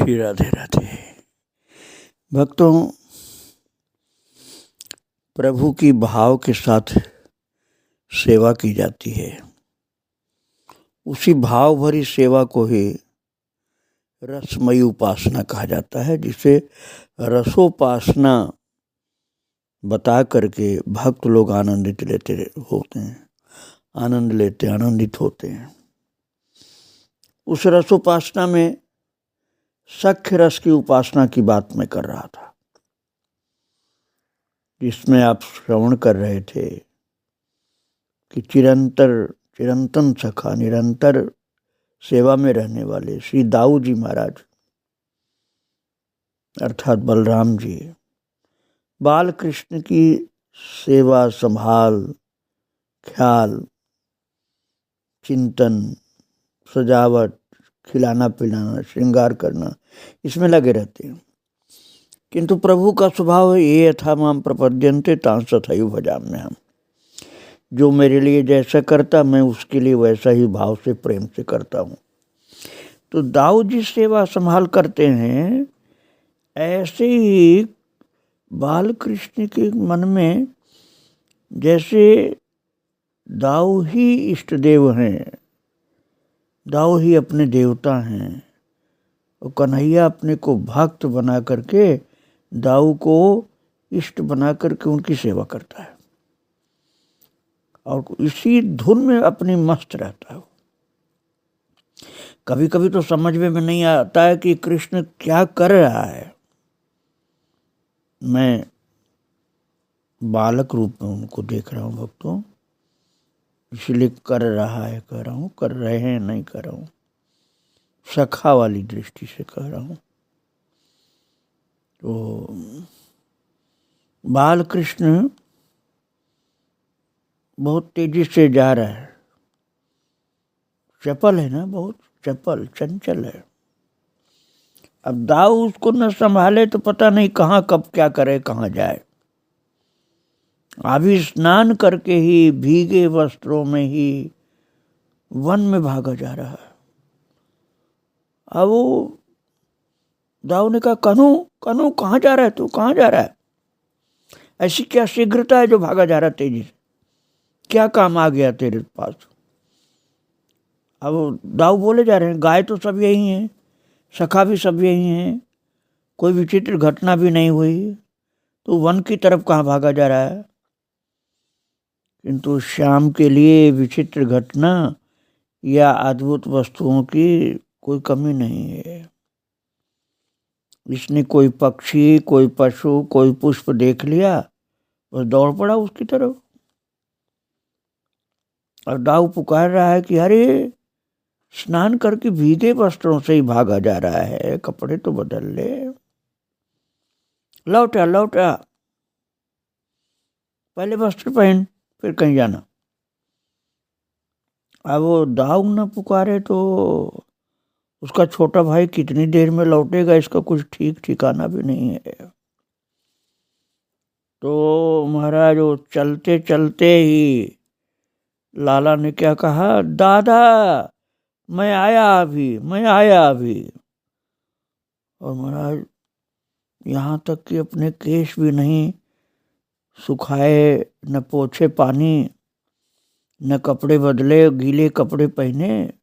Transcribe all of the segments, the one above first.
श्री राधे राधे। भक्तों, प्रभु की भाव के साथ सेवा की जाती है। उसी भाव भरी सेवा को ही रसमयी उपासना कहा जाता है, जिसे रसोपासना बता करके भक्त लोग आनंदित होते हैं। उस रसोपासना में सख्य रस की उपासना की बात मैं कर रहा था, जिसमें आप श्रवण कर रहे थे कि चिरंतन सखा, निरंतर सेवा में रहने वाले श्री दाऊ जी महाराज अर्थात बलराम जी बाल कृष्ण की सेवा, संभाल, ख्याल, चिंतन, सजावट, खिलाना पिलाना, श्रृंगार करना, इसमें लगे रहते हैं। किंतु प्रभु का स्वभाव है ये यथा माम प्रपद्यन्ते तां तथैव भजाम्यहम्। जो मेरे लिए जैसा करता मैं उसके लिए वैसा ही भाव से, प्रेम से करता हूँ। तो दाऊ जी सेवा संभाल करते हैं, ऐसे ही बाल कृष्ण के मन में जैसे दाऊ ही इष्ट देव हैं, दाऊ ही अपने देवता हैं, और कन्हैया अपने को भक्त बना करके दाऊ को इष्ट बना करके उनकी सेवा करता है और इसी धुन में अपनी मस्त रहता है। कभी कभी तो समझ में नहीं आता है कि कृष्ण क्या कर रहा है। मैं बालक रूप में उनको देख रहा हूँ भक्तों, इसलिए कर रहा है कह रहा हूँ, कर रहे हैं नहीं कर रहा हूँ, सखा वाली दृष्टि से कह रहा हूँ। तो बाल कृष्ण बहुत तेजी से जा रहा है, चपल है ना, बहुत चपल चंचल है। अब दाऊ उसको न संभाले तो पता नहीं कहाँ कब क्या करे, कहाँ जाए। अभी स्नान करके ही भीगे वस्त्रों में ही वन में भागा जा रहा है। अब वो दाऊ ने कहा, कन्हू कन्हू कहाँ जा रहा है तू, कहाँ जा रहा है? ऐसी क्या शीघ्रता है जो भागा जा रहा है तेजी से? क्या काम आ गया तेरे पास? अब दाऊ बोले जा रहे हैं, गाय तो सब यही हैं, सखा भी सब यही हैं, कोई विचित्र घटना भी नहीं हुई, तो वन की तरफ कहाँ भागा जा रहा है? किंतु श्याम के लिए विचित्र घटना या अद्भुत वस्तुओं की कोई कमी नहीं है। इसने कोई पक्षी, कोई पशु, कोई पुष्प देख लिया, बस दौड़ पड़ा उसकी तरफ। और दाऊ पुकार रहा है कि अरे स्नान करके भीगे वस्त्रों से ही भागा जा रहा है, कपड़े तो बदल ले, लौटा लौटा, पहले वस्त्र पहन फिर कहीं जाना। अब वो दाऊ न पुकारे तो उसका छोटा भाई कितनी देर में लौटेगा, इसका कुछ ठीक ठिकाना भी नहीं है। तो महाराज वो चलते चलते ही लाला ने क्या कहा, दादा मैं आया अभी, मैं आया अभी। और महाराज यहाँ तक कि अपने केश भी नहीं सुखाए, न पोछे पानी, न कपड़े बदले, गीले कपड़े पहने,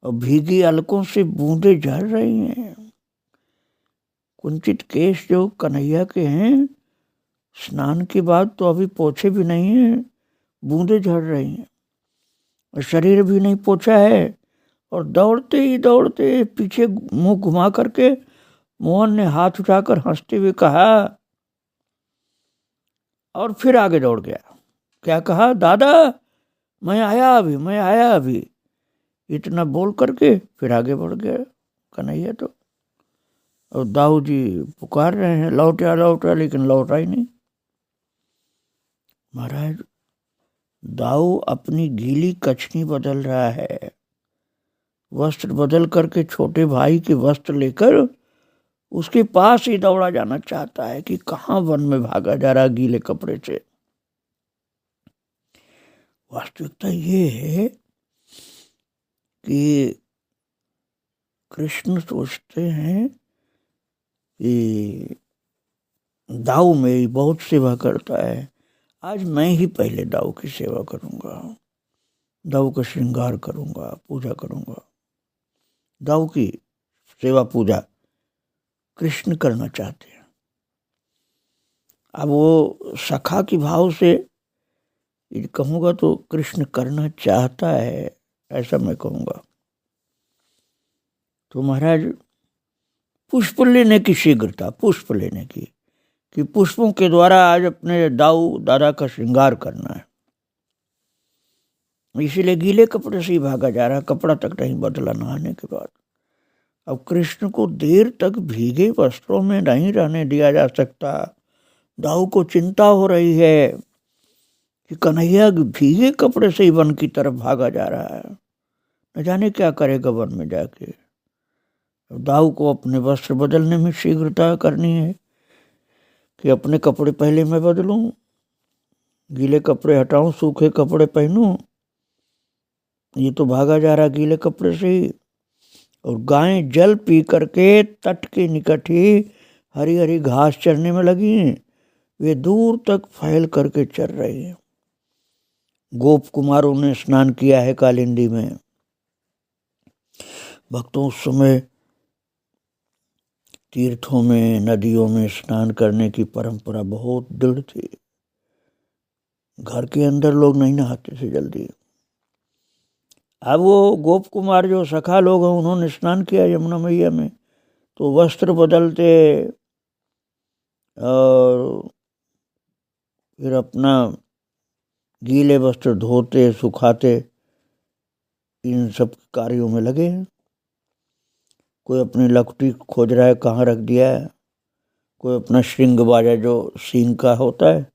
और भीगी अलकों से बूंदे झड़ रही हैं। कुंचित केश जो कन्हैया के हैं, स्नान के बाद तो अभी पोछे भी नहीं हैं, बूंदे झड़ रही हैं, और शरीर भी नहीं पोछा है। और दौड़ते ही दौड़ते पीछे मुंह घुमा करके मोहन ने हाथ उठाकर हंसते हुए कहा, और फिर आगे दौड़ गया। क्या कहा, दादा मैं आया अभी, मैं आया अभी, इतना बोल करके फिर आगे बढ़ गया कन्हैया। तो और दाऊ जी पुकार रहे हैं, लौटा लौटा, लेकिन लौटा ही नहीं। महाराज दाऊ अपनी गीली कछनी बदल रहा है, वस्त्र बदल करके छोटे भाई के वस्त्र लेकर उसके पास ही दौड़ा जाना चाहता है कि कहाँ वन में भागा जा रहा गीले कपड़े से। वास्तविकता ये है कि कृष्ण सोचते हैं कि दाऊ मेरी बहुत सेवा करता है, आज मैं ही पहले दाऊ की सेवा करूंगा, दाऊ का श्रृंगार करूंगा, पूजा करूंगा। दाऊ की सेवा पूजा कृष्ण करना चाहते हैं। अब वो सखा की भाव से कहूँगा तो कृष्ण करना चाहता है, ऐसा मैं कहूँगा। तो महाराज पुष्प लेने की शीघ्रता, पुष्प लेने की, कि पुष्पों के द्वारा आज अपने दाऊ दादा का श्रृंगार करना है। इसीलिए गीले कपड़े से ही भागा जा रहा, कपड़ा तक नहीं बदला नहाने के बाद। अब कृष्ण को देर तक भीगे वस्त्रों में नहीं रहने दिया जा सकता। दाऊ को चिंता हो रही है कि कन्हैया भीगे कपड़े से ही वन की तरफ भागा जा रहा है, न जाने क्या करेगा वन में जाके। दाऊ को अपने वस्त्र बदलने में शीघ्रता करनी है कि अपने कपड़े पहले मैं बदलूं, गीले कपड़े हटाऊं, सूखे कपड़े पहनूं। ये तो भागा जा रहा गीले कपड़े से ही। और गायें जल पी करके तट के निकट ही हरी हरी घास चरने में लगी हैं। वे दूर तक फैल करके चर रही हैं। गोप कुमारों ने स्नान किया है कालिंदी में। भक्तों उस समय तीर्थों में, नदियों में स्नान करने की परंपरा बहुत दृढ़ थी। घर के अंदर लोग नहीं नहाते थे जल्दी। अब वो गोप कुमार जो सखा लोग हैं, उन्होंने स्नान किया यमुना मैया में, तो वस्त्र बदलते और फिर अपना गीले वस्त्र धोते सुखाते, इन सब कार्यों में लगे हैं। कोई अपनी लकड़ी खोज रहा है कहाँ रख दिया है, कोई अपना श्रृंग बाजा जो सींग का होता है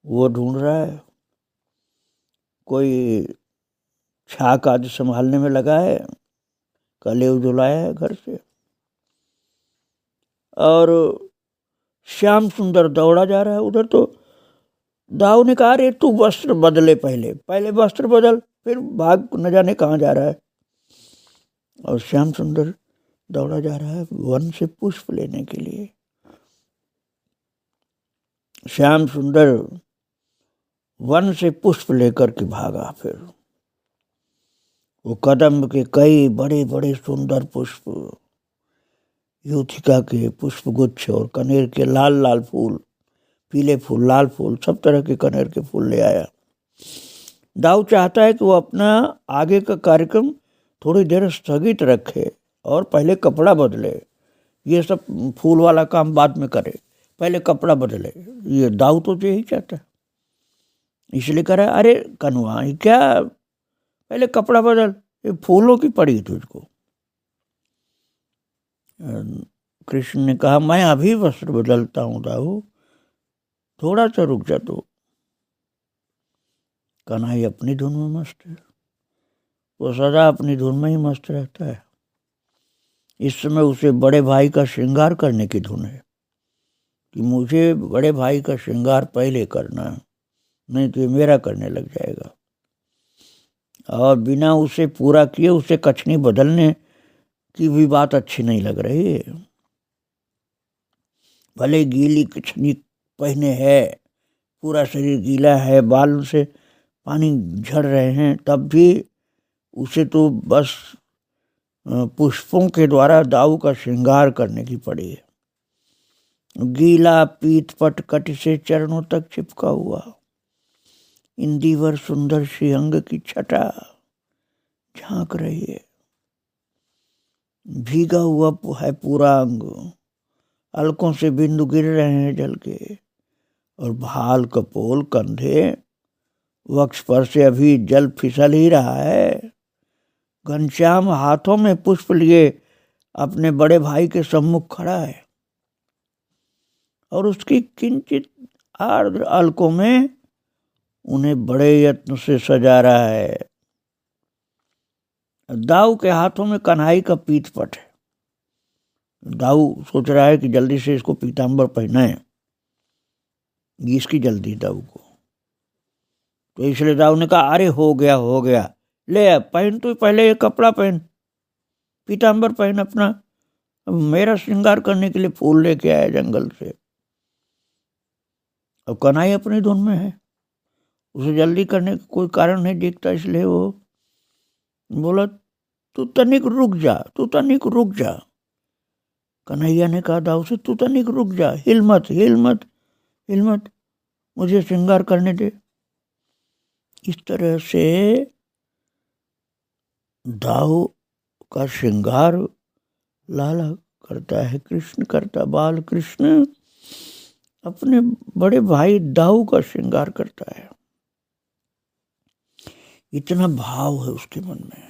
वो ढूंढ रहा है, कोई छाक आदि संभालने में लगा है, कलेव जो लाया है घर से। और श्याम सुंदर दौड़ा जा रहा है उधर। तो दाऊ ने कहा, अरे तू वस्त्र बदले, पहले वस्त्र बदल, फिर भाग न जाने कहाँ जा रहा है। और श्याम सुंदर दौड़ा जा रहा है वन से पुष्प लेने के लिए। श्याम सुंदर वन से पुष्प लेकर के भागा। फिर वो कदम्ब के कई बड़े बड़े सुंदर पुष्प, यूथिका के पुष्प गुच्छ और कनेर के लाल लाल फूल, पीले फूल, लाल फूल, सब तरह के कनेर के फूल ले आया। दाऊ चाहता है कि वो अपना आगे का कार्यक्रम थोड़ी देर स्थगित रखे और पहले कपड़ा बदले। ये सब फूल वाला काम बाद में करे, पहले कपड़ा बदले। ये दाऊ तो यही चाहता है, इसलिए कह रहा है, अरे कन्वा क्या, पहले कपड़ा बदल, ये फूलों की पड़ी तुझको। कृष्ण ने कहा, मैं अभी वस्त्र बदलता हूँ दाऊ, थोड़ा सा रुक जा। तो कन्हैया अपनी धुन में मस्त है, वो सदा अपनी धुन में ही मस्त रहता है। इस समय उसे बड़े भाई का श्रृंगार करने की धुन है कि मुझे बड़े भाई का श्रृंगार पहले करना है, नहीं तो ये मेरा करने लग जाएगा। और बिना उसे पूरा किए उसे कछनी बदलने की भी बात अच्छी नहीं लग रही है। भले गीली कछनी पहने है, पूरा शरीर गीला है, बाल से पानी झड़ रहे हैं, तब भी उसे तो बस पुष्पों के द्वारा दाऊ का श्रृंगार करने की पड़ी है। गीला पीत पट कट से चरणों तक चिपका हुआ, इंदिवर सुंदर सी अंग की छटा झांक रही है। भीगा हुआ है पूरा अंग, अलकों से बिंदु गिर रहे हैं जल के, और भाल कपोल कंधे वक्ष पर से अभी जल फिसल ही रहा है। घनश्याम हाथों में पुष्प लिए अपने बड़े भाई के सम्मुख खड़ा है और उसकी किंचित आर्द्र अलकों में उन्हें बड़े यत्न से सजा रहा है। दाऊ के हाथों में कन्हई का पीतपट है। दाऊ सोच रहा है कि जल्दी से इसको पीतांबर पहनाए, इसकी जल्दी दाऊ को। तो इसलिए दाऊ ने कहा, अरे हो गया, ले पहन, तू पहले ये कपड़ा पहन, पीताम्बर पहन अपना, अब मेरा श्रृंगार करने के लिए फूल लेके आया जंगल से। अब कन्हैया अपनी धुन में है, उसे जल्दी करने का कोई कारण नहीं दिखता, इसलिए वो बोला तू तनिक रुक जा, तू तनिक रुक जा। कन्हैया ने कहा दाऊ से तू तनिक रुक जा, हिल मत हिल मत हिल मत, मुझे श्रृंगार करने दे। इस तरह से दाऊ का श्रृंगार लाला करता है, कृष्ण करता, बाल कृष्ण अपने बड़े भाई दाऊ का श्रृंगार करता है। इतना भाव है उसके मन में।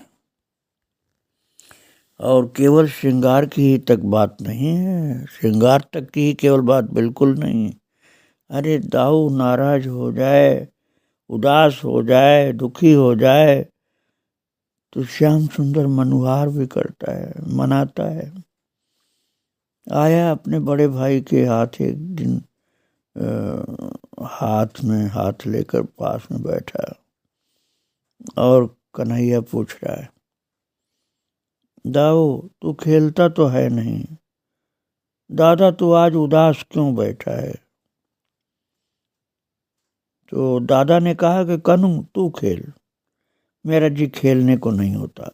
और केवल श्रृंगार की तक बात नहीं है, श्रृंगार तक की केवल बात बिल्कुल नहीं। अरे दाऊ नाराज हो जाए, उदास हो जाए, दुखी हो जाए तो श्याम सुंदर मनुहार भी करता है, मनाता है। आया अपने बड़े भाई के हाथ एक दिन, हाथ में हाथ लेकर पास में बैठा और कन्हैया पूछ रहा है दाऊ तू खेलता तो है नहीं, दादा तू आज उदास क्यों बैठा है? तो दादा ने कहा कि कन्हू तू खेल, मेरा जी खेलने को नहीं होता।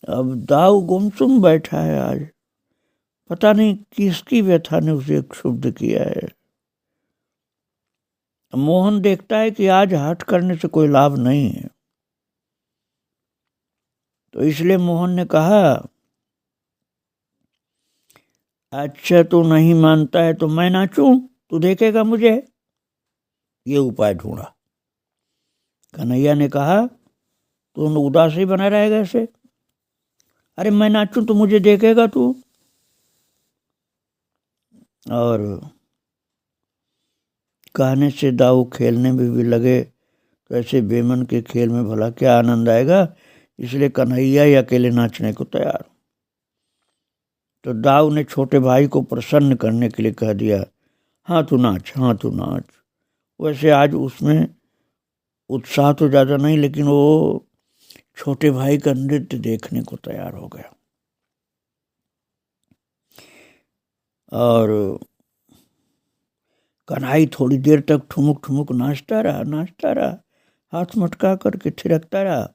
अब दाऊ गुमसुम बैठा है आज, पता नहीं किसकी व्यथा ने उसे क्षुब्ध किया है। मोहन देखता है कि आज हठ करने से कोई लाभ नहीं है, तो इसलिए मोहन ने कहा अच्छा तू नहीं मानता है तो मैं नाचूं, तू देखेगा मुझे। ये उपाय ढूंढा। कन्हैया ने कहा तू उदास ही बना रहेगा ऐसे, अरे मैं नाचूं तो मुझे देखेगा तू। और कहने से दाऊ खेलने में भी लगे, तो ऐसे बेमन के खेल में भला क्या आनंद आएगा, इसलिए कन्हैया ही अकेले नाचने को तैयार। तो दाऊ ने छोटे भाई को प्रसन्न करने के लिए कह दिया हाँ तू नाच, हाँ तू नाच। वैसे आज उसमें उत्साह तो ज़्यादा नहीं, लेकिन वो छोटे भाई का नृत्य देखने को तैयार हो गया। और कन्हई थोड़ी देर तक ठुमुक ठुमुक नाचता रहा, हाथ मटका करके थिरकता रहा।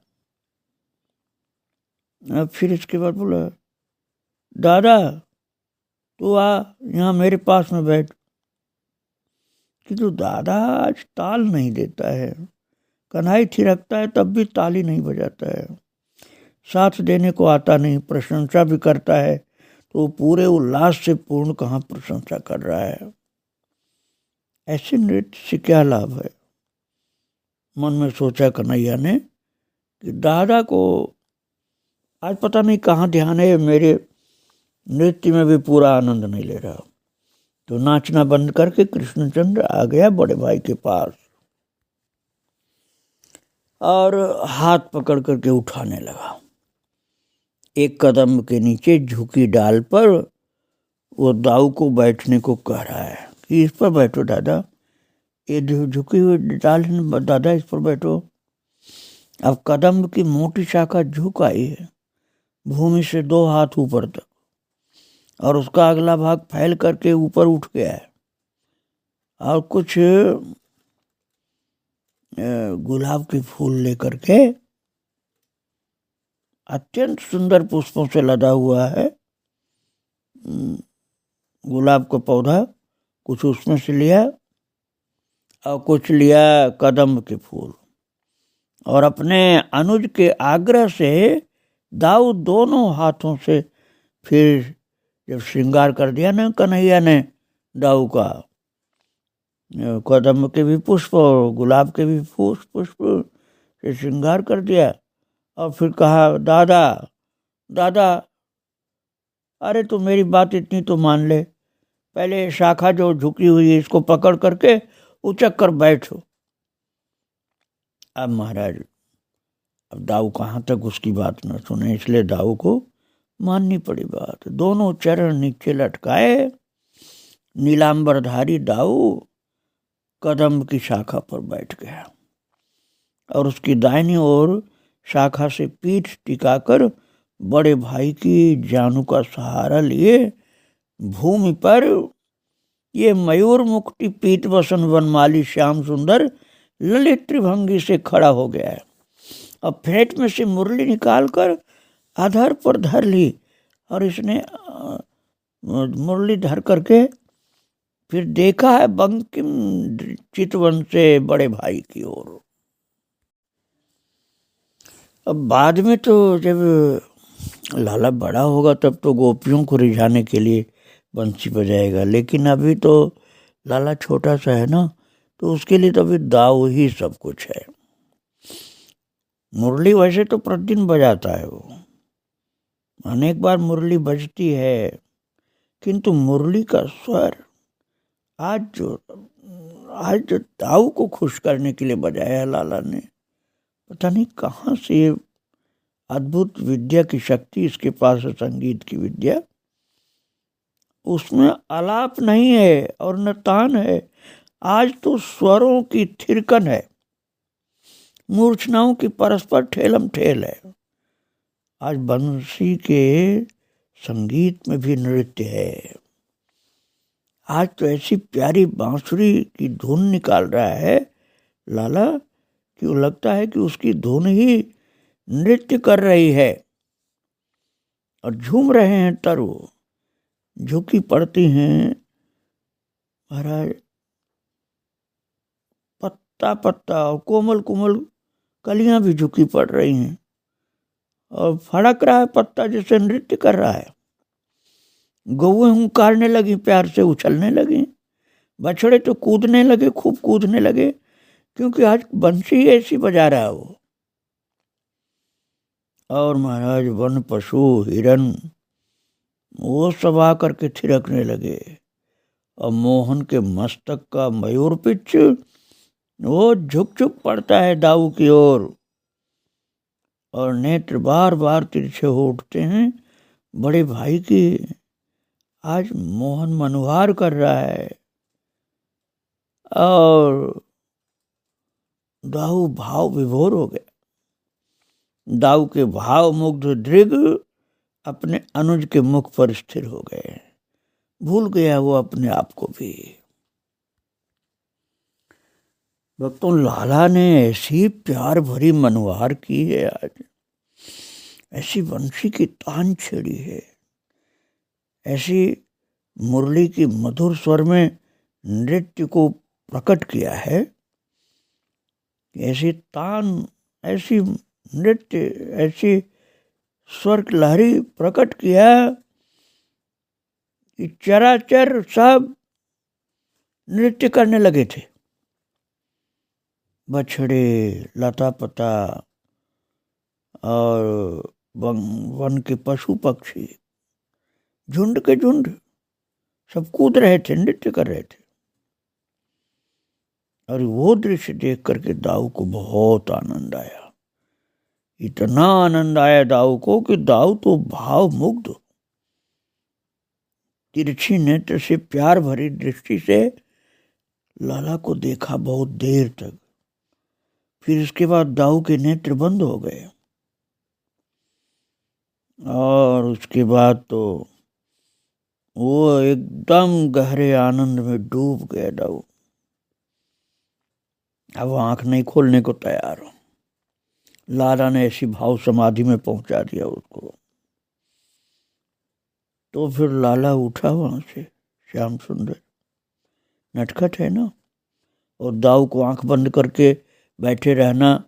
अब फिर इसके बाद बोला दादा तू आ यहाँ मेरे पास में बैठ। किंतु दादा आज ताल नहीं देता है, कन्हई थिरकता है तब भी ताली नहीं बजाता है, साथ देने को आता नहीं, प्रशंसा भी करता है तो पूरे उल्लास से पूर्ण कहाँ प्रशंसा कर रहा है। ऐसे नृत्य से क्या लाभ है? मन में सोचा कन्हैया ने कि दादा को आज पता नहीं कहाँ ध्यान है, मेरे नृत्य में भी पूरा आनंद नहीं ले रहा। तो नाचना बंद करके कृष्णचंद्र आ गया बड़े भाई के पास और हाथ पकड़ करके उठाने लगा। एक कदम के नीचे झुकी डाल पर वो दाऊ को बैठने को कह रहा है कि इस पर बैठो दादा, ये झुकी हुई डाल दादा इस पर बैठो। अब कदम की मोटी शाखा झुक आई है भूमि से 2 हाथ ऊपर तक, और उसका अगला भाग फैल करके ऊपर उठ गया है, और कुछ गुलाब के फूल लेकर के अत्यंत सुंदर पुष्पों से लदा हुआ है गुलाब का पौधा, कुछ उसमें से लिया और कुछ लिया कदम के फूल। और अपने अनुज के आग्रह से दाऊ दोनों हाथों से फिर जब श्रृंगार कर दिया ना कन्हैया ने दाऊ का, कदम के भी पुष्प और गुलाब के भी पुष्प से श्रृंगार कर दिया, और फिर कहा दादा दादा अरे तू मेरी बात इतनी तो मान ले, पहले शाखा जो झुकी हुई है इसको पकड़ करके उचक कर बैठो। अब महाराज अब दाऊ कहाँ तक उसकी बात न सुने, इसलिए दाऊ को माननी पड़ी बात। दोनों चरण नीचे लटकाए, नीलांबरधारी दाऊ कदम की शाखा पर बैठ गया और उसकी दाहिनी ओर शाखा से पीठ टिकाकर बड़े भाई की जानू का सहारा लिए भूमि पर ये मयूर मुक्ति पीत वसन वनमाली श्याम सुंदर ललित त्रिभंगी से खड़ा हो गया है। अब फेंट में से मुरली निकालकर आधार पर धर ली और इसने मुरली धर करके फिर देखा है बंकिम चितवन से बड़े भाई की ओर। अब बाद में तो जब लाला बड़ा होगा तब तो गोपियों को रिझाने के लिए बंसी बजाएगा, लेकिन अभी तो लाला छोटा सा है ना, तो उसके लिए तो अभी दाव ही सब कुछ है। मुरली वैसे तो प्रतिदिन बजाता है, वो अनेक बार मुरली बजती है, किंतु मुरली का स्वर आज जो दाऊ को खुश करने के लिए बजाया है लाला ने। पता नहीं कहाँ से ये अद्भुत विद्या की शक्ति इसके पास है, संगीत की विद्या। उसमें आलाप नहीं है और न तान है, आज तो स्वरों की थिरकन है, मूर्छनाओं की परस्पर ठेलम ठेल है। आज बंसी के संगीत में भी नृत्य है। आज तो ऐसी प्यारी बांसुरी की धुन निकाल रहा है लाला कि वो लगता है कि उसकी धुन ही नृत्य कर रही है और झूम रहे हैं तरु, झुकी पड़ती हैं महाराज पत्ता पत्ता, और कोमल कोमल कलियां भी झुकी पड़ रही हैं और फड़क रहा है पत्ता जैसे नृत्य कर रहा है। गौएं हुंकारने लगी, प्यार से उछलने लगी, बछड़े तो कूदने लगे, खूब कूदने लगे, क्योंकि आज बंसी ऐसी बजा रहा है वो। और महाराज वन पशु हिरन वो सब आकर के थिरकने लगे और मोहन के मस्तक का मयूर पिच वो झुक झुक पड़ता है दाऊ की ओर और नेत्र बार बार तिरछे हो उठते हैं। बड़े भाई की आज मोहन मनोहार कर रहा है और दाऊ भाव विभोर हो गया। दाऊ के भाव मुग्ध दृग अपने अनुज के मुख पर स्थिर हो गए, भूल गया वो अपने आप को भी। भक्तों, लाला ने ऐसी प्यार भरी मनोहार की है, आज ऐसी बंसी की तान छेड़ी है, ऐसी मुरली की मधुर स्वर में नृत्य को प्रकट किया है, ऐसी तान, ऐसी नृत्य, ऐसी स्वर लहरी प्रकट किया कि चराचर सब नृत्य करने लगे थे। बछड़े, लता पता और वन के पशु पक्षी झुंड के झुंड सब कूद रहे थे, नृत्य कर रहे थे। और वो दृश्य देख करके दाऊ को बहुत आनंद आया, इतना आनंद आया दाऊ को कि दाऊ तो भाव मुग्ध, तिरछी नेत्र से प्यार भरी दृष्टि से लाला को देखा बहुत देर तक। फिर इसके बाद दाऊ के नेत्र बंद हो गए और उसके बाद तो वो एकदम गहरे आनंद में डूब गया दाऊ। अब वो आंख नहीं खोलने को तैयार हो। लाला ने ऐसी भाव समाधि में पहुंचा दिया उसको। तो फिर लाला उठा वहां से, श्याम सुंदर नटखट है ना, और दाऊ को आंख बंद करके बैठे रहना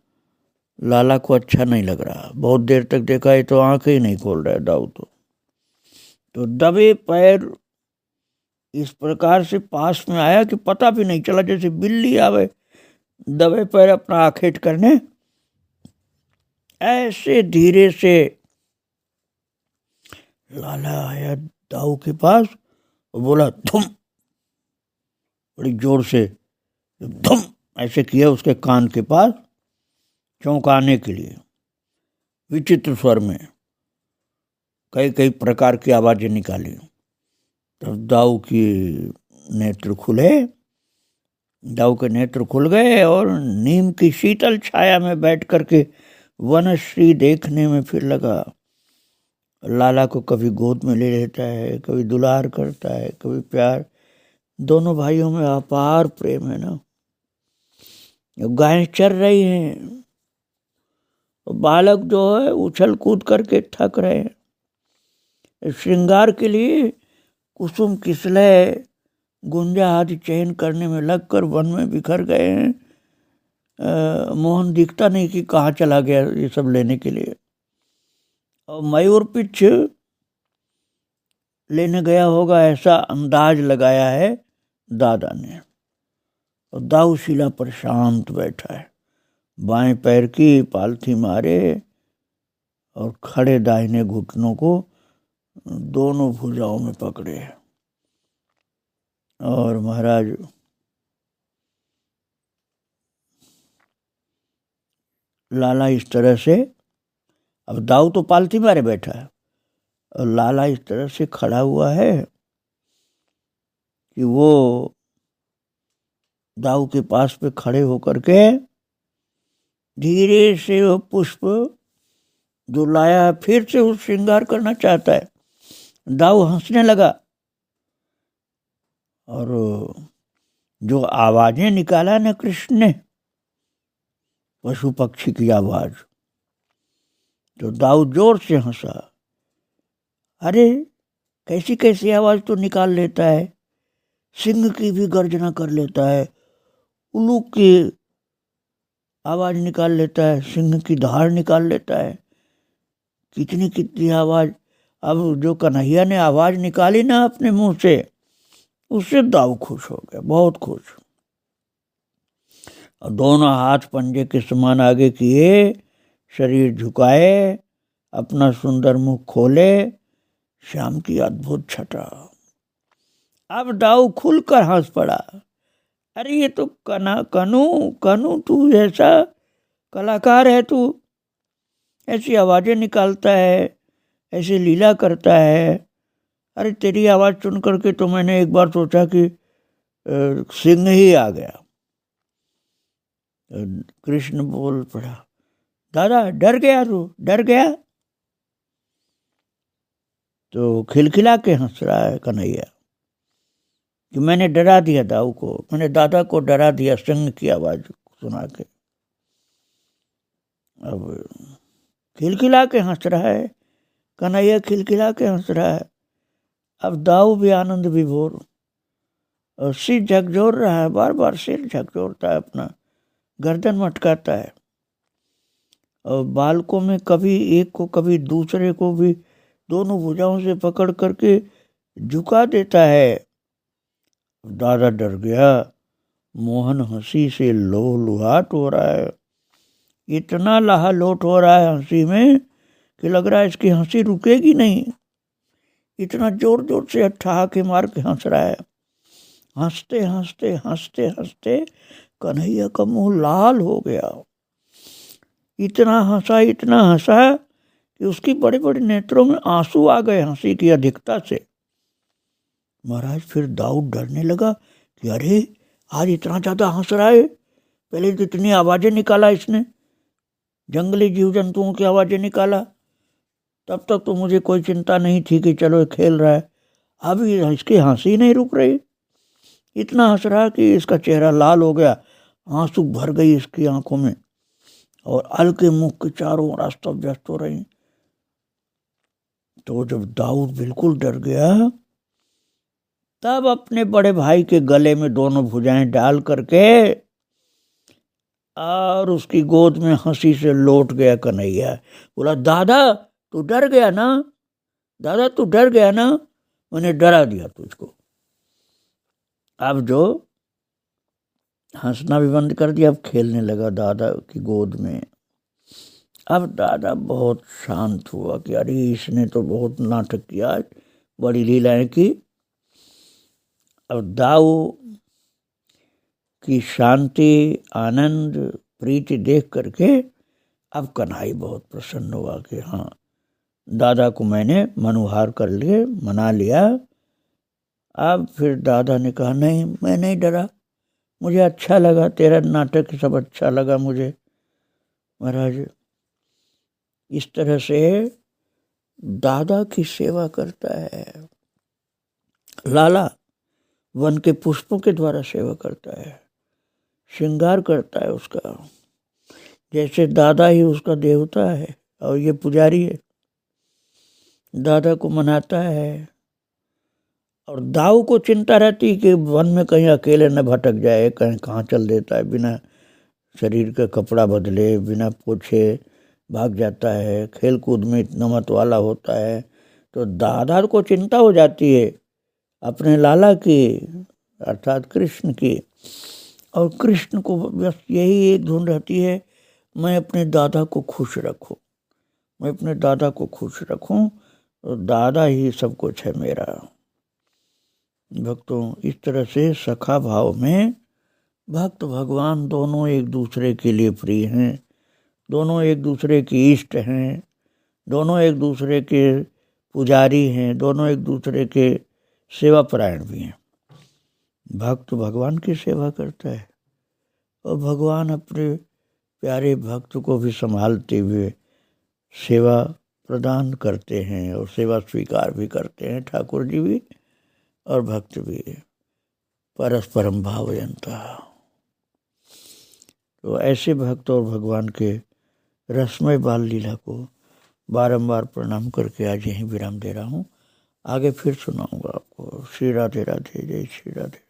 लाला को अच्छा नहीं लग रहा। बहुत देर तक देखा है तो आंख ही नहीं खोल रहा है दाऊ तो दबे पैर इस प्रकार से पास में आया कि पता भी नहीं चला, जैसे बिल्ली आवे दबे पैर अपना आखेट करने, ऐसे धीरे से लाला आया दाऊ के पास और बोला धुम, बड़ी जोर से धुम ऐसे किया उसके कान के पास चौंकाने के लिए, विचित्र स्वर में कई कई प्रकार की आवाजें निकाली। तब दाऊ की नेत्र खुले, दाऊ के नेत्र खुल गए और नीम की शीतल छाया में बैठ करके वनश्री देखने में फिर लगा। लाला को कभी गोद में ले लेता है, कभी दुलार करता है, कभी प्यार। दोनों भाइयों में अपार प्रेम है ना। गायें चर रही हैं, बालक जो है उछल कूद करके थक रहे हैं। श्रृंगार के लिए कुसुम किसलय गुंजा आदि चयन करने में लगकर वन में बिखर गए हैं। मोहन दिखता नहीं कि कहाँ चला गया ये सब लेने के लिए। और मयूर पिच्छ लेने गया होगा ऐसा अंदाज लगाया है दादा ने। और दाऊशिला पर शांत बैठा है, बाएं पैर की पालथी मारे और खड़े दाहिने घुटनों को दोनों भुजाओं में पकड़े है। और महाराज लाला इस तरह से, अब दाऊ तो पालथी मारे बैठा है और लाला इस तरह से खड़ा हुआ है कि वो दाऊ के पास पे खड़े होकर के धीरे से वो पुष्प जो लाया है फिर से उस श्रृंगार करना चाहता है। दाऊ हंसने लगा और जो आवाजें निकाला ना कृष्ण ने, पशु पक्षी की आवाज, तो दाऊ जोर से हंसा। अरे कैसी कैसी आवाज तो निकाल लेता है, सिंह की भी गर्जना कर लेता है, उल्लू की आवाज निकाल लेता है, सिंह की धार निकाल लेता है, कितनी कितनी आवाज। अब जो कन्हैया ने आवाज निकाली ना अपने मुंह से, उससे दाऊ खुश हो गया, बहुत खुश। और दोनों हाथ पंजे के समान आगे किए, शरीर झुकाए, अपना सुंदर मुंह खोले, श्याम की अद्भुत छटा। अब दाऊ खुलकर हंस पड़ा। अरे ये तो कनू तू ऐसा कलाकार है, तू ऐसी आवाजें निकालता है, ऐसे लीला करता है। अरे तेरी आवाज सुन करके तो मैंने एक बार सोचा कि सिंह ही आ गया। कृष्ण बोल पड़ा, दादा डर गया, तू डर गया? तो खिलखिला के हंस रहा है कन्हैया कि मैंने डरा दिया दाऊ को, मैंने दादा को डरा दिया सिंह की आवाज सुना के। अब खिलखिला के हंस रहा है कन्हैया, खिलखिला के हंस रहा है। अब दाऊ भी आनंद विभोर और सिर झकझोर रहा है, बार बार सिर झकझोरता है, अपना गर्दन मटकाता है और बालकों में कभी एक को कभी दूसरे को भी दोनों भुजाओं से पकड़ करके झुका देता है। दादा डर गया। मोहन हंसी से लोलुहाट हो रहा है, इतना लाहालोट हो रहा है हंसी में कि लग रहा है इसकी हंसी रुकेगी नहीं। इतना जोर जोर से ठहाके मार के हंस रहा है। हंसते हंसते हंसते हंसते कन्हैया का मुंह लाल हो गया। इतना हंसा कि उसकी बड़े बड़े नेत्रों में आंसू आ गए हंसी की अधिकता से। महाराज फिर दाऊ डरने लगा कि अरे आज इतना ज्यादा हंस रहा है, पहले तो इतनी आवाजें निकाला इसने, जंगली जीव जंतुओं की आवाजें निकाला, तब तक तो मुझे कोई चिंता नहीं थी कि चलो खेल रहा है। अब इसकी हंसी नहीं रुक रही, इतना हंस रहा कि इसका चेहरा लाल हो गया, आंसू भर गई इसकी आंखों में और हल्के मुख के चारों ओर अस्त व्यस्त हो रही। तो जब दाऊद बिल्कुल डर गया, तब अपने बड़े भाई के गले में दोनों भुजाएं डाल करके और उसकी गोद में हंसी से लौट गया कन्हैया। बोला, दादा तू डर गया ना, दादा तू डर गया ना, मैंने डरा दिया तुझको। अब जो हंसना भी बंद कर दिया, अब खेलने लगा दादा की गोद में। अब दादा बहुत शांत हुआ कि अरे इसने तो बहुत नाटक किया, बड़ी लीलाएं की। अब दाऊ की शांति, आनंद, प्रीति देख करके अब कन्हई बहुत प्रसन्न हुआ कि हाँ, दादा को मैंने मनुहार कर लिए, मना लिया। अब फिर दादा ने कहा, नहीं मैं नहीं डरा, मुझे अच्छा लगा, तेरा नाटक सब अच्छा लगा मुझे। महाराज इस तरह से दादा की सेवा करता है। लाला वन के पुष्पों के द्वारा सेवा करता है, श्रृंगार करता है उसका, जैसे दादा ही उसका देवता है और ये पुजारी है। दादा को मनाता है और दाऊ को चिंता रहती कि वन में कहीं अकेले न भटक जाए, कहीं कहाँ चल देता है, बिना शरीर का कपड़ा बदले, बिना पूछे भाग जाता है, खेल कूद में इतना मत वाला होता है। तो दादा को चिंता हो जाती है अपने लाला की, अर्थात कृष्ण की। और कृष्ण को बस यही एक धुन रहती है, मैं अपने दादा को खुश रखूं, मैं अपने दादा को खुश रखूं, तो दादा ही सब कुछ है मेरा। भक्तों, इस तरह से सखा भाव में भक्त भगवान दोनों एक दूसरे के लिए प्रिय हैं, दोनों एक दूसरे के इष्ट हैं, दोनों एक दूसरे के पुजारी हैं, दोनों एक दूसरे के सेवा परायण भी हैं। भक्त भगवान की सेवा करता है और भगवान अपने प्यारे भक्त को भी संभालते हुए सेवा प्रदान करते हैं और सेवा स्वीकार भी करते हैं। ठाकुर जी भी और भक्त भी, परस्परम भावयंता। तो ऐसे भक्त और भगवान के रसमय बाल लीला को बारंबार प्रणाम करके आज यहीं विराम दे रहा हूँ। आगे फिर सुनाऊंगा आपको। श्री राधे राधे, जय श्री राधे।